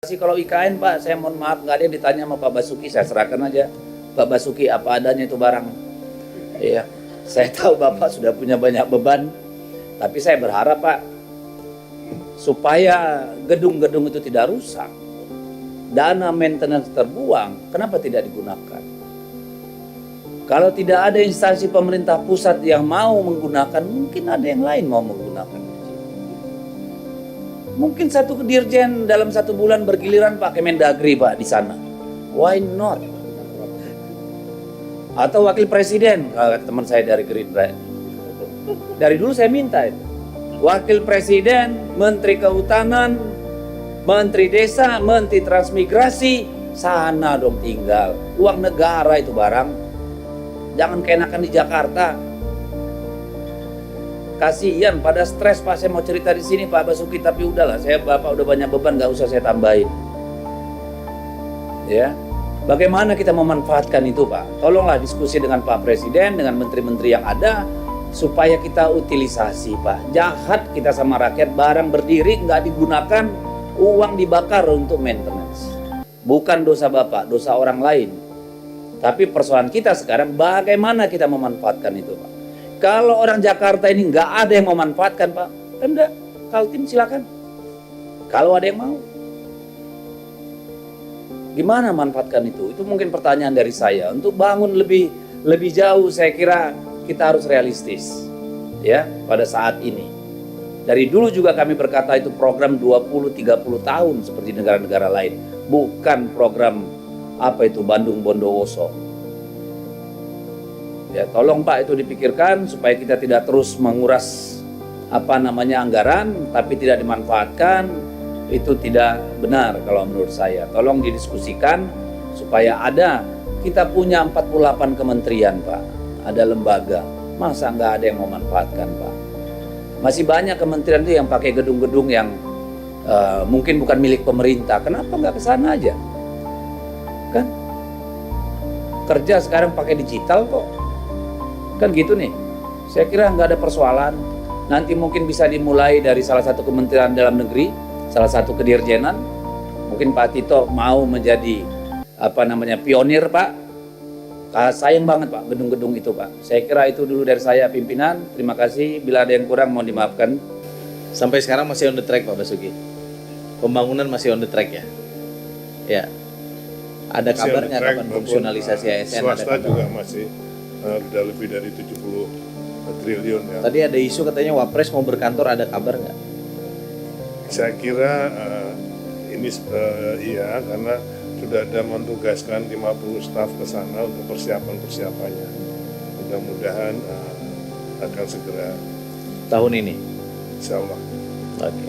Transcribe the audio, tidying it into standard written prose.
Kalau IKN Pak, saya mohon maaf nggak ada yang ditanya sama Pak Basuki, saya serahkan aja Pak Basuki apa adanya itu barang. Iya, saya tahu Bapak sudah punya banyak beban, tapi saya berharap Pak supaya gedung-gedung itu tidak rusak, dana maintenance terbuang, kenapa tidak digunakan? Kalau tidak ada instansi pemerintah pusat yang mau menggunakan, mungkin ada yang lain mau menggunakan. Mungkin satu dirjen dalam 1 bulan bergiliran pakai Mendagri Pak di sana. Why not? Atau wakil presiden, teman saya dari Gerindra. Dari dulu saya minta itu. Wakil presiden, menteri kehutanan, menteri desa, menteri transmigrasi, sana dong tinggal. Uang negara itu barang. Jangan keenakan di Jakarta. Kasihan pada stres Pak, saya mau cerita di sini Pak Basuki, tapi udahlah, Bapak udah banyak beban, nggak usah saya tambahin. Ya, bagaimana kita memanfaatkan itu Pak? Tolonglah diskusi dengan Pak Presiden, dengan menteri-menteri yang ada, supaya kita utilisasi Pak. Jahat kita sama rakyat, barang berdiri nggak digunakan, uang dibakar untuk maintenance. Bukan dosa Bapak, dosa orang lain. Tapi persoalan kita sekarang bagaimana kita memanfaatkan itu Pak. Kalau orang Jakarta ini nggak ada yang memanfaatkan Pak, Pemda, Kaltim silakan. Kalau ada yang mau, gimana manfaatkan itu? Itu mungkin pertanyaan dari saya. Untuk bangun lebih jauh, saya kira kita harus realistis, ya pada saat ini. Dari dulu juga kami berkata itu program 20-30 tahun seperti negara-negara lain, bukan program apa itu Bandung Bondowoso. Ya, tolong Pak itu dipikirkan supaya kita tidak terus menguras anggaran tapi tidak dimanfaatkan. Itu tidak benar kalau menurut saya. Tolong didiskusikan supaya ada, kita punya 48 kementerian Pak, ada lembaga, masa nggak ada yang memanfaatkan Pak? Masih banyak kementerian itu yang pakai gedung-gedung yang mungkin bukan milik pemerintah. Kenapa nggak ke sana aja? Kan kerja sekarang pakai digital kok. Kan gitu nih, saya kira nggak ada persoalan. Nanti mungkin bisa dimulai dari salah satu kementerian dalam negeri, salah satu kedirjenan. Mungkin Pak Tito mau menjadi pionir Pak. Sayang banget Pak gedung-gedung itu Pak. Saya kira itu dulu dari saya pimpinan. Terima kasih, bila ada yang kurang mohon dimaafkan. Sampai sekarang masih on the track Pak Basuki. Pembangunan masih on the track ya. Ya. Ada kabarnya kapan fungsionalisasi ASN? Swasta juga masih sudah lebih dari 70 triliun ya. Tadi ada isu katanya Wapres mau berkantor, ada kabar nggak? Saya kira ini iya, karena sudah ada mentugaskan 50 staf ke sana untuk persiapannya. Mudah-mudahan akan segera Tahun ini? insya Allah. Oke.